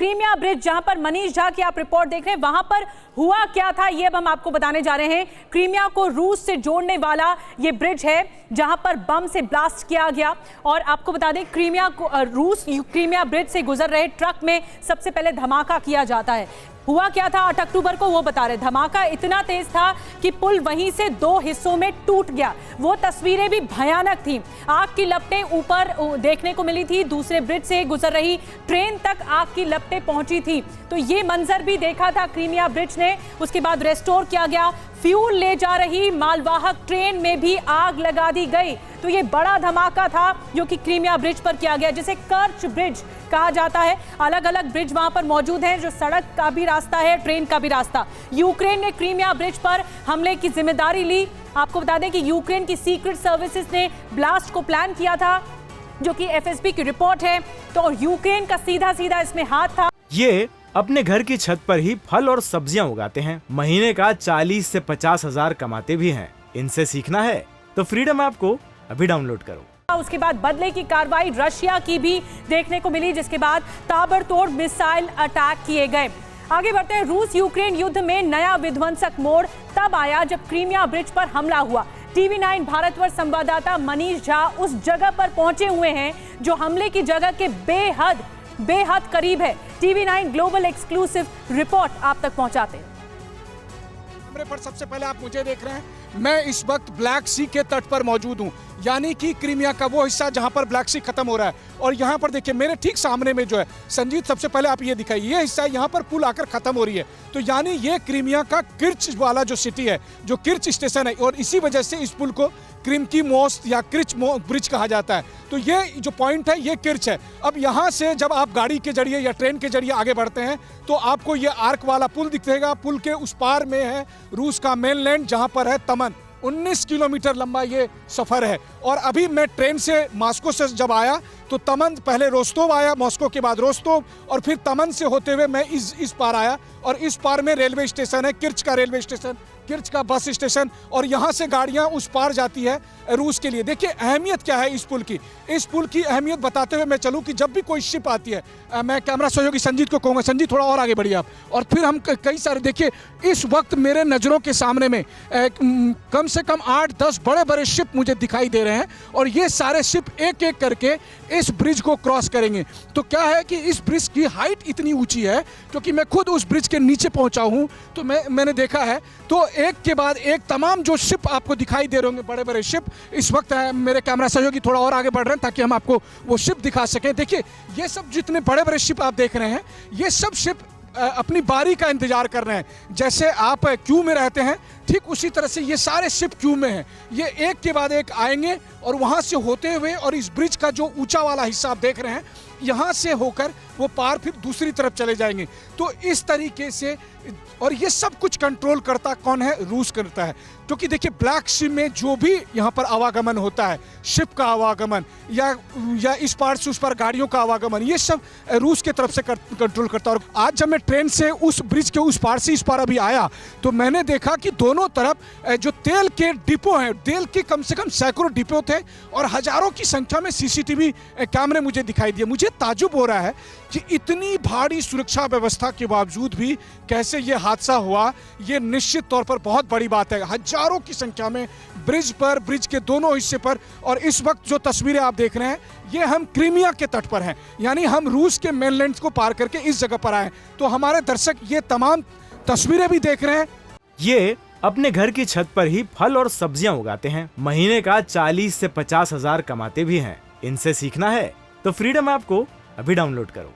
Crimea bridge जहां पर मनीष झा की आप रिपोर्ट देख रहे हैं, वहां पर हुआ क्या था ये अब हम आपको बताने जा रहे हैं। क्रीमिया को रूस से जोड़ने वाला ये ब्रिज है जहां पर बम से ब्लास्ट किया गया। और आपको बता दें क्रीमिया ब्रिज से गुजर रहे ट्रक में सबसे पहले धमाका किया जाता है। हुआ क्या था 8 अक्टूबर को वो बता रहे। धमाका इतना तेज था कि पुल वहीं से 2 हिस्सों में टूट गया। वो तस्वीरें भी भयानक थी। आग की लपटें ऊपर देखने को मिली थी। दूसरे ब्रिज से गुजर रही ट्रेन तक आग की लपटें पहुंची थी। तो ये मंजर भी देखा था क्रीमिया ब्रिज ने। उसके बाद रेस्टोर किया गया। फ्यूल ले जा रही मालवाहक ट्रेन में भी आग लगा दी गई। तो ये बड़ा धमाका था जो कि क्रीमिया ब्रिज पर किया गया, जिसे कर्च ब्रिज कहा जाता है। अलग अलग ब्रिज वहां पर मौजूद हैं, जो सड़क का भी रास्ता है, ट्रेन का भी रास्ता। यूक्रेन ने क्रीमिया ब्रिज पर हमले की जिम्मेदारी ली। आपको बता दें कि यूक्रेन की सीक्रेट सर्विसेज ने ब्लास्ट को प्लान किया था, जो कि एफएसबी की रिपोर्ट है। तो यूक्रेन का सीधा सीधा इसमें हाथ था। ये अपने घर की छत पर ही फल और सब्जियां उगाते हैं। महीने का 40 से 50 हजार कमाते भी हैं। इनसे सीखना है तो फ्रीडम ऐप को अभी डाउनलोड करो। उसके बाद बदले की कार्रवाई रशिया की भी देखने को मिली, जिसके बाद ताबड़तोड़ मिसाइल अटैक किए गए। आगे बढ़ते हैं। रूस यूक्रेन युद्ध में नया विध्वंसक मोड़ तब आया जब क्रीमिया ब्रिज पर हमला हुआ। TV9 भारतवर्ष संवाददाता मनीष झा उस जगह पर पहुंचे हुए हैं जो हमले की जगह के बेहद करीब है। TV9 ग्लोबल एक्सक्लूसिव रिपोर्ट आप तक पहुंचाते हैं। कैमरे पर सबसे पहले आप मुझे देख रहे हैं। मैं इस वक्त ब्लैक सी के तट पर मौजूद हूं, यानी कि क्रीमिया का वो हिस्सा जहां पर ब्लैक सी खत्म हो रहा है। और यहां पर देखिए मेरे ठीक सामने में जो है, संजीत सबसे पहले आप ये दिखाइए, ये हिस्सा यहां पर पुल आकर खत्म हो रही है। तो यानी ये क्रीमिया का किर्च वाला जो सिटी है, जो किर्च स्टेशन है, और इसी वजह से इस पुल को क्रीम की मोस्ट या किर्च ब्रिज कहा जाता है। तो ये जो पॉइंट है ये किर्च है। अब यहाँ से जब आप गाड़ी के जरिए या ट्रेन के जरिए आगे बढ़ते हैं तो आपको ये आर्क वाला पुल दिखेगा। पुल के उस पार में है रूस का मेनलैंड, जहाँ पर है तमन। 19 किलोमीटर लंबा ये सफ़र है। और अभी मैं ट्रेन से मॉस्को से जब आया तो तमन, पहले रोस्तोव आया, मॉस्को के बाद रोस्तोव, और फिर तमन से होते हुए मैं इस पार आया। और इस पार में रेलवे स्टेशन है, किर्च का रेलवे स्टेशन, किर्च का बस स्टेशन, और यहाँ से गाड़ियाँ उस पार जाती है रूस के लिए। देखिए अहमियत क्या है इस पुल की। इस पुल की अहमियत बताते हुए मैं चलूँ कि जब भी कोई शिप आती है, मैं कैमरा सहयोगी संजीत को कहूँगा, संजीत थोड़ा और आगे बढ़िए आप। और फिर हम कई सारे, देखिए इस वक्त मेरे नज़रों के सामने में कम से कम 8-10 बड़े शिप मुझे दिखाई दे रहे हैं। और ये सारे शिप एक एक करके इस ब्रिज को क्रॉस करेंगे। तो क्या है कि इस ब्रिज की हाइट इतनी ऊंची है, क्योंकि मैं खुद उस ब्रिज के नीचे पहुंचा हूं, तो मैंने देखा है। तो एक के बाद एक तमाम जो शिप आपको दिखाई दे रहे होंगे, बड़े शिप, इस वक्त मेरे कैमरा सहयोगी थोड़ा और आगे बढ़ रहे हैं ताकि हम आपको वो शिप दिखा सकें। देखिए ये सब जितने बड़े शिप आप देख रहे हैं, ये सब शिप अपनी बारी का इंतजार कर रहे हैं। जैसे आप क्यू में रहते हैं, ठीक उसी तरह से ये सारे शिप क्यू में हैं। ये एक के बाद एक आएंगे और वहाँ से होते हुए, और इस ब्रिज का जो ऊंचा वाला हिस्सा आप देख रहे हैं, यहाँ से होकर वो पार फिर दूसरी तरफ चले जाएंगे। तो इस तरीके से, और ये सब कुछ कंट्रोल करता कौन है? रूस करता है। क्योंकि देखिए ब्लैक सी में जो भी यहाँ पर आवागमन होता है, शिप का आवागमन या इस पार से उस पार गाड़ियों का आवागमन, ये सब रूस की तरफ से कंट्रोल करता है। और आज जब मैं ट्रेन से उस ब्रिज के उस पार से इस पार अभी आया, तो मैंने देखा कि दोनों तरफ जो तेल के डिपो हैं, तेल के कम से कम सैकड़ों डिपो थे, और हजारों की संख्या में CCTV कैमरे मुझे दिखाई दिए। मुझे ताज्जुब हो रहा है कि इतनी भारी सुरक्षा व्यवस्था के बावजूद भी कैसे ये हादसा हुआ। ये निश्चित तौर पर बहुत बड़ी बात है। हजारों की संख्या में ब्रिज के दोनों हिस्से पर। और इस वक्त जो तस्वीरें आप देख रहे हैं, ये हम क्रीमिया के तट पर हैं, यानी हम रूस के मेनलैंड को पार करके इस जगह पर आए। तो हमारे दर्शक ये तमाम तस्वीरें भी देख रहे हैं। ये अपने घर की छत पर ही फल और सब्जियां उगाते हैं। महीने का 40 से 50 हजार कमाते भी हैं। इनसे सीखना है तो फ्रीडम ऐप को अभी डाउनलोड करो।